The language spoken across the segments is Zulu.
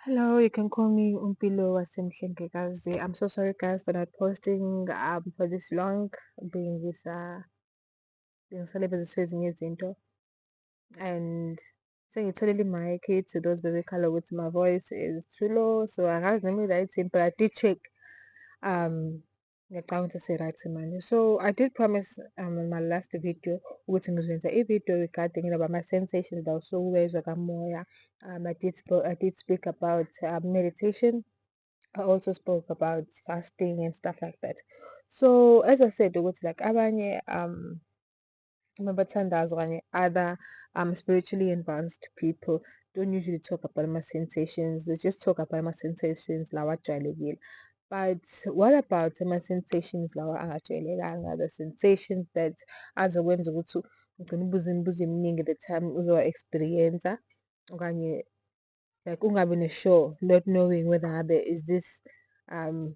Hello, you can call me Umpilo Wasemhlengekazi. I'm so sorry guys for not posting for this long being this ngisolebe ziswezinye izinto and sengitholile i-mic to those bebekhala ukuthi my voice is too low, so angazi noma i-right but I did check um ngiyacabanga ukuthi si-right manje. So I did promise in my last video ukuthi ngizoyenza i-video regarding ama-sensations la usuwezwa kamoya. I did speak about meditation. I also spoke about fasting and stuff like that. So as I said ukuthi like abanye abathandazi okanye other spiritually advanced people don't usually talk about my sensations. They just talk about my sensations lawa ajwayelekile. But what about ama-sensations lawa angajwayelekanga, the sensations that azokwenza ukuthi ugcine ubuza imibuzo eminingi the time uzowa-experience-a okanye like ungabi ne-sure, not knowing whether ngabe is this um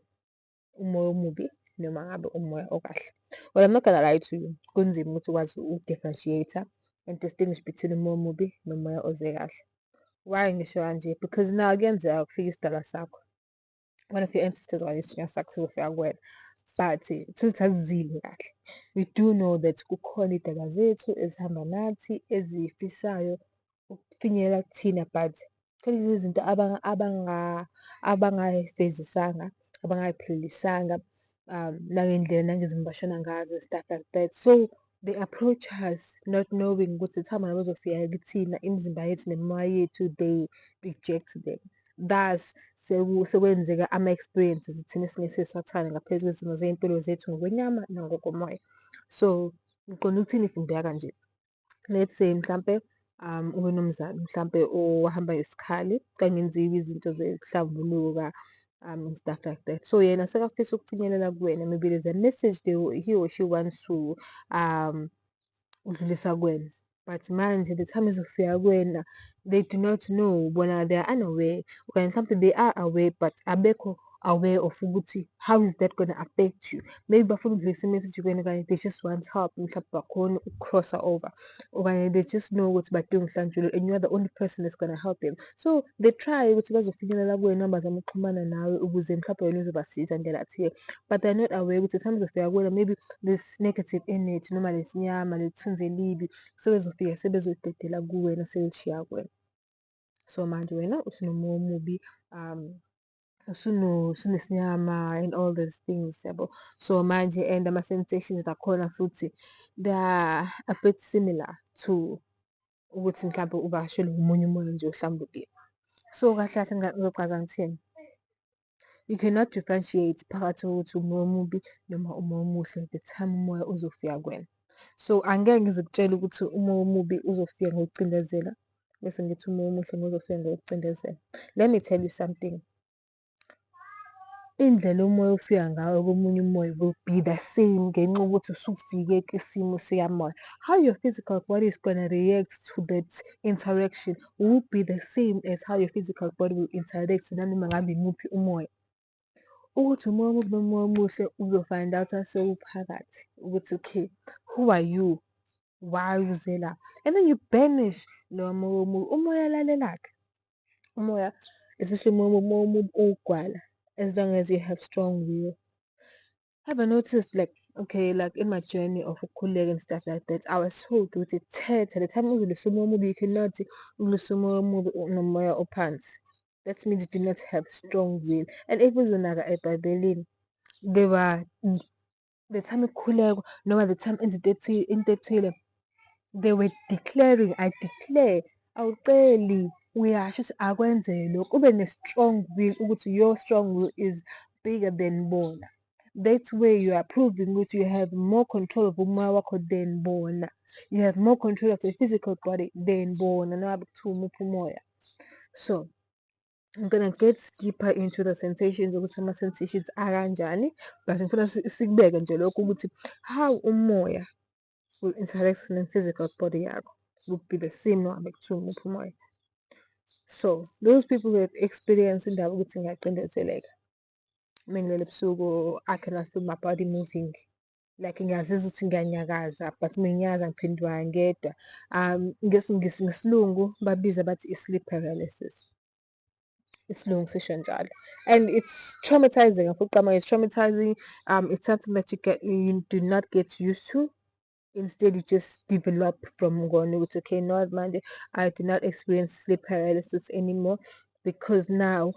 umoya omubi noma ngabe umoya okahle. Well, I'm not gonna lie to you, kunzima ukuthi ukwazi uku-differentiate-a and distinguish between umoya omubi nomoya oze kahle. Why ngisho kanje? Because now kuyenzeka kufika isidalwa sakho, one of your ancestors okanye isithunywa sakho sizofika kuwena but tholukuthi akuzile kahle. We do know that kukhona iy'dalwa zethu ezihamba nathi ezifisayo ukufinyelela kuthina but khona lezi zinto abangay'fezisanga, abangay'phelelisanga nangendlela nangezimo abashona ngazo stuff like that. So they approach us not knowing ukuthi the time nabo bezofika kithina imizimba yethu nemimoya yethu they reject them. Thus sekwenzeka ama-experiences thina esingeke siwathande ngaphezu kwezimo zey'mpilo zethu ngokwenyama nangokomoya. So ngiqonda ukuthini if ngibheka kanje? Let's say mhlampe ube nomzali mhlampe owahamba ngesikhali kangenziwa izinto zehlambuluka and stuff like that. So yena sekafisa ukufinyelela kuwena, maybe there's a message he or she wants to udlulisa kuwena. But manje the time izofika kuwena they do not know, bona they are unaware okanye mhlampe they are aware but abekho aware of ukuthi how is that gonna affect you. Maybe bafuna ukudlulisa i-message kuwena okanye they just want help mhlampe bakhone uku-cross-a over okanye they just know ukuthi badinga ukuhlanjululwa and you are the only person that's gonna help them. So they try ukuthi bazofinyelela kuwena noma bazama ukuxhumana nawe ukuze mhlampe wena uzobasiza ndlela thile but they're not aware ukuthi the time izofika kuwena maybe this negative energy noma lesi nyama lethunzi elibi sebezofika sebezolidedela kuwena selishiya kuwena. So manje wena usunomoya omubi usunesinyama and all those things yabo. So manje and ama-sensations akhona futhi they are a bit similar to ukuthi mhlampe uvakashelwe omunye umoya nje ohlambukile. So kahle kahle ngizochaza ngithini? You cannot differentiate phakathi kokuthi umoya omubi noma umoya omuhle the time umoya uzofika kuwena. So angeke ngize kutshele ukuthi umoya omubi uzofika ngokucindezela bese ngithi umoya omuhle ngozofika ngokucindezela. Let me tell you something. Indlela umoya ofika ngayo komunye umoya will be the same ngenxa yokuthi usufike kwisimo sikamoya. How your physical body is gonna react to that interaction will be the same as how your physical body will interact nanoma ngabe imuphi umoya. Ukuthi umoya omubi noma umoya omuhle uzo-find out sewuphakathi ukuthi okay, who are you? Why uze la? And then you banish loya moya omubi. Umoya lalelake. Umoya, especially umoya omubi uwugwala as long as you have strong will. Have I noticed like okay, like in my journey of ukukhululeka and stuff like that, I was told ukuthi thetha the time udlulisa umoya omubi you cannot udlulisa umoya omubi nomoya ophansi. That means you do not have strong will. And if uzonaka ebhayibhelini they were the time ukukhulekwa noma the time into ethile they were declaring, I declare, awuceli uyasho ukuthi akwenzeke lokhu ube ne-strong will ukuthi your strong will is bigger than bona. That way you are proving ukuthi you have more control of umoya wakho than bona. You have more control of your physical body than bona noma ngabe kuthiwa umuphi umoya. So I'm gonna get deeper into the sensations ukuthi ama-sensations akanjani but ngifuna sikubeke nje lokho ukuthi how umoya will interact ne-physical body yakho would be the same noma ngabe kuthiwa umuphi umoya. So those people who have experienced indaba ukuthi ngiyacindezeleka uma ngilele ebusuku I cannot feel my body moving like ngiyazizwa ukuthi ngiyanyakaza but uma nginyakaza ngiphenduka ngedwa ngesiLungu babiza bathi i-sleep paralysis. isilungu sisho njalo. And it's traumatizing. It's traumatizing. It's something that you do not get used to. Instead, you just develop from going with okay, not mind. I do not experience sleep paralysis anymore because now,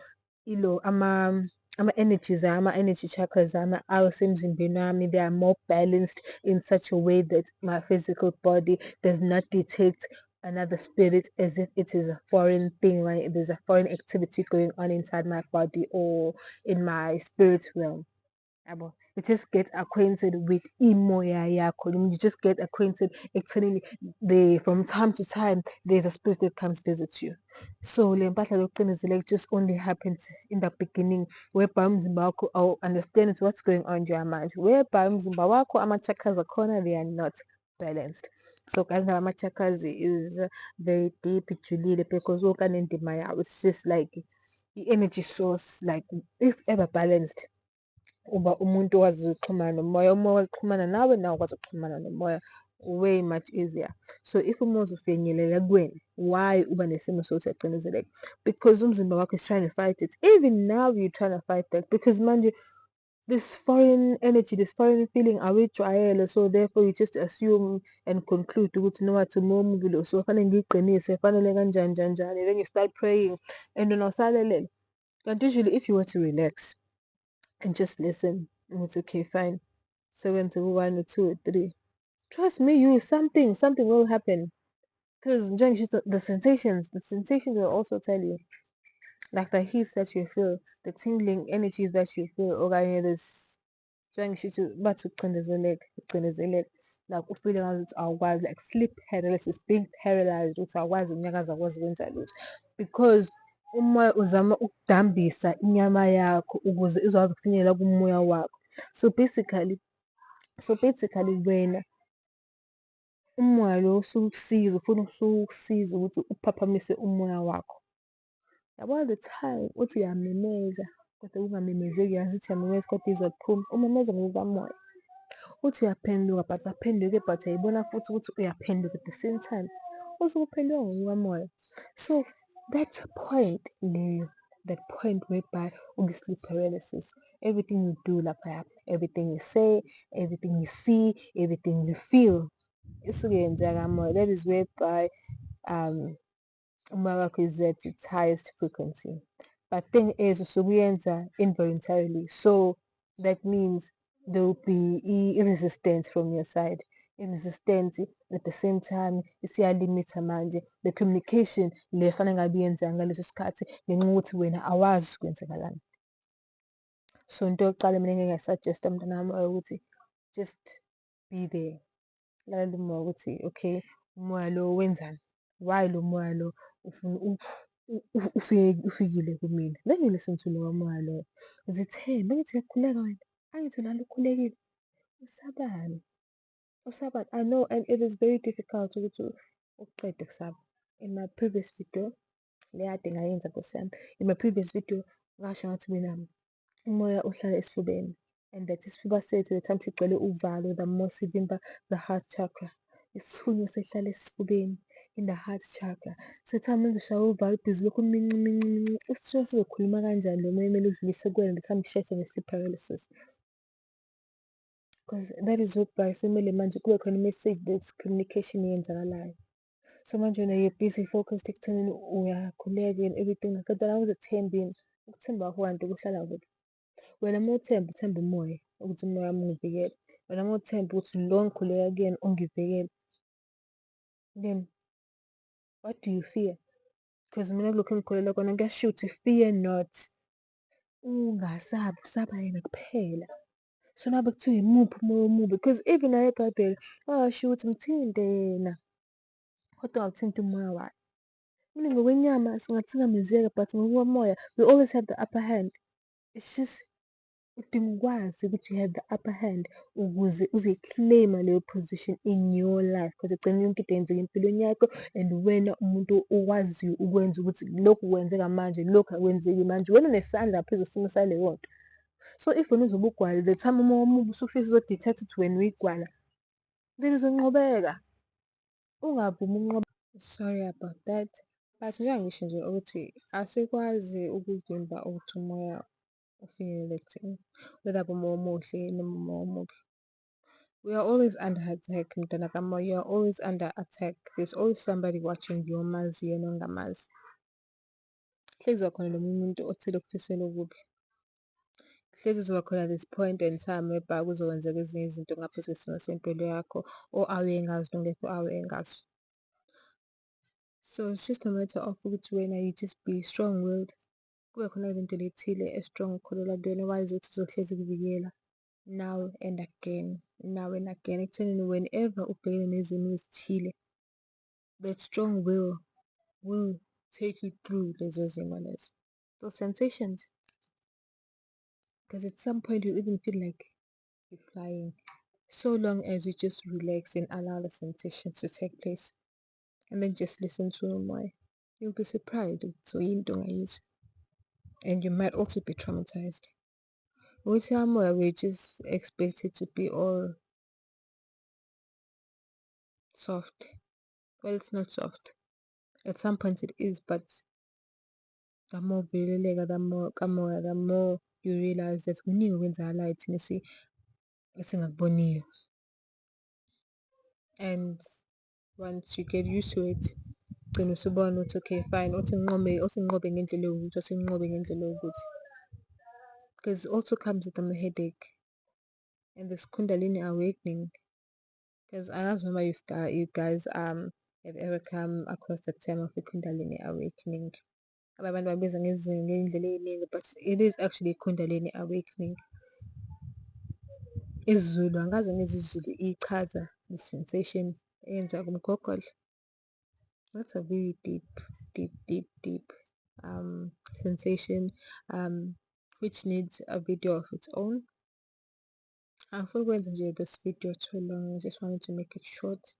energies, my energy chakras, they are more balanced in such a way that my physical body does not detect another spirit as if it is a foreign thing, right? There's a foreign activity going on inside my body or in my spirit realm. You just get acquainted with imoya yakho. You just get acquainted externally. From time to time there's a spirit that comes visit you. So le mpahla yokucindezeleka just only happens in the beginning, whereby umzimba wakho understands what's going on in your mind, whereby umzimba wakho ama-chakras akhona, they are not balanced. So guys, now ama-chakras is very deep, ijulile because wonke anendima yawo. It's just like the energy source, like if ever balanced, uba umuntu owazi ukuxhumana nomoya, umoya wazi ukuxhumana nawe, nawe ukwazi ukuxhumana nomoya, way much easier. So if umoya uzufinyelela kuwena, why uba nesimo sokuthi uyacindezeleka? Because umzimba wakho is trying to fight it. Even now you're trying to fight that because manje this foreign energy, this foreign feeling awuyijwayele, so therefore you just assume and conclude ukuthi no wathi umoya omubi lo, so fanele ngiyiqinise, fanele kanjani njani njani, then you start praying and then awusalelele. Kanti usually if you were to relax and just listen, and it's okay, fine. 7 to 1 or 2 or 3. Trust me, something will happen. Because the sensations will also tell you. Like the heat that you feel, the tingling energies that you feel, or this but ucindezeleka, like ufeeling ngazuthi awukwazi, like sleep paralysis, being paralyzed, ukuthi awukwazi unyakaza, awukwazi ukwenza lutho because umoya uzama ukudambisa inyama yakho ukuze izokwazi ukufinyelela kumoya wakho. So basically wena umoya lo usuke ukusiza, ufuna ukusiza ukuthi uphaphamise umoya wakho. Yabo the time uthi uyamemeza kodwa ungamemezeki, yazi ukuthi uyamemeza kodwa izwa liphuma, umemeza ngokukamoya. Uthi uyaphenduka but aphenduke but uyayibona futhi ukuthi uyaphenduka at the same time, usuke uphenduka ngokukamoya. So that point leyo, that point whereby uku-sleep paralysis, everything you do laphaya, everything you say, everything you see, everything you feel, isuke yenzeka kamoya. That is whereby umoya wakho is at its highest frequency. But thing is usuke uyenza involuntarily, so that means there will be resistance from your side. I-resistance at the same time isiyalimitha manje the communication le fanele ngabe iyenzeka ngaleso sikhathi ngenxa yokuthi wena awazi kwenzakalani. So into yokuqala mina engingayisuggest-a mntanami ukuthi just be there. Lalela umoya ukuthi okay, umoya lo wenzani? Why lo moya lo ufikile kumina? Let me listen to lowo moya loyo. Zithembe, angithi uyakhuleka wena, angithi unalo ukhulekile, usabani, usabani. I know and it is very difficult ukuthi ukuqeda ukusaba. In my previous video le kade ngayenza Nkosi yami, in my previous video ngasho ngathi mina umoya uhlala esifubeni and that isifuba sethu the time sigcwele uvalo, the more sivimba the heart chakra, isithunywa sihlala esifubeni in the heart chakra. So the time mengishaya uvalo ibhizi lokhu minci minci minci, isithunywa sizokhuluma kanjani lo moya kumele udlulise kuwena the time usheshe nge-sleep paralysis. Because that is whereby sekumele manje kube khona i-message, that's communication eyenzakalayo. So manje wena you're busy focused ekuthenini uyakhuleka and everything, kodwa la uzethemba yini? Ukuthemba kwakho kanti kuhlala kuphi? Wena uma uthemba umoya ukuthi umoya wami ungivikele, wena uma uthemba ukuthi lo engikhuleka kuyena ungivikele, then what do you fear? Because mina kulokhu engikholelwa kona kuyashiwo ukuthi fear not, ungasabi, kusaba yena kuphela. So nabe kuthiwa imuphi umoya omubi, because even naye eBhayibheli kwashiwo ukuthi mthinte yena kodwa ungawuthinti umoya wakhe. Meaning ngokwenyama singathikamezeka but ngokomoya we always have the upper hand. It's just udinga ukwazi ukuthi you have the upper hand ukuze uzoyi-claim-a leyo position in your life because ekugcineni yonke into yenzeka empilweni yakho and wena umuntu okwaziyo ukwenza ukuthi lokhu kwenzeka manje, lokhu akwenzeki manje, wena unesandla ngaphezu kwesimo saleyo nto. So if wena uzobe ugwala the time umoya omubi usufisa uzo-detect ukuthi wena uyigwala, then uzonqobeka, ungavumi ukunqoba. Sorry about that. But njengangisho nje ukuthi asikwazi ukuvimba ukuthi umoya ufinyelele kuthina, whether umoya omuhle noma umoya omubi. We are always under attack, mntwana kamoya. You are always under attack. There's always somebody watching you omaziyo nongamazi. Hlezi kuba khona nomunye umuntu othile okufisela okubi. Hlezi kuzoba khona this point and time whereby kuzokwenzeka ezinye izinto ngaphezu kwesimo sempilo yakho or awuye ngazo nongekho awuye ngazo. So it's just a matter of ukuthi wena you just be strong-willed. Kube khona izinto ley'thile e-strong ukholelwa kuyona wazi ukuthi uzohlezi kuvikela now and again, now and again. Ekuthenini whenever ubhekene nezimo ezithile, that strong will take you through lezo zimo lezo. Those sensations. Because at some point you even feel like you're flying. So long as you just relax and allow the sensations to take place. And then just listen to umoya. You'll be surprised ukuthi uyinto ongayizwa. And you might also be traumatized. With umoya, we just expect it to be all soft. Well, it's not soft. At some point it is, but the more uvileleka, kamoya, the more you realize that kuningi okwenzakalayo thina esingakuboniyo. And once you get used to it, gcina usubona ukuthi okay fine, uthi nginqobe ngendlela ewukuthi, uthi nginqobe ngendlela ewukuthi. Because it also comes with a headache and this Kundalini awakening. Because angazi noma you guys have ever come across the term of a Kundalini awakening. Abantu babiza ngey'ndlela ey'ningi, but it is actually a Kundalini awakening. IsiZulu angikaze ngizwe isiZulu ichaza the sensation eyenzeka kumgogodla. That's a very deep sensation which needs a video of its own. Angifuni ukwenza nje this video too long. I just wanted to make it short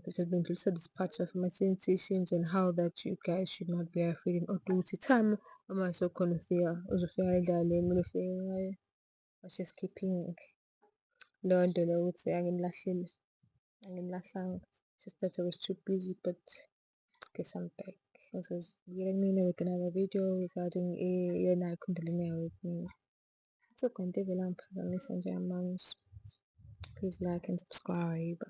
because bengidlulisa this part of my sensations and how that you guys should not be afraid kodwa ukuthi time uma sokhona uzofika endlaleni kumele ufike ngayo. I was just keeping leyo nto leyo ukuthi angimlahlanga. Just that I was too busy, but guess I'm back. Ngizobuyela kumina with another video regarding yona Kundalini awakening. So khona into evele yangiphazamisa njengamanje. Please like and subscribe.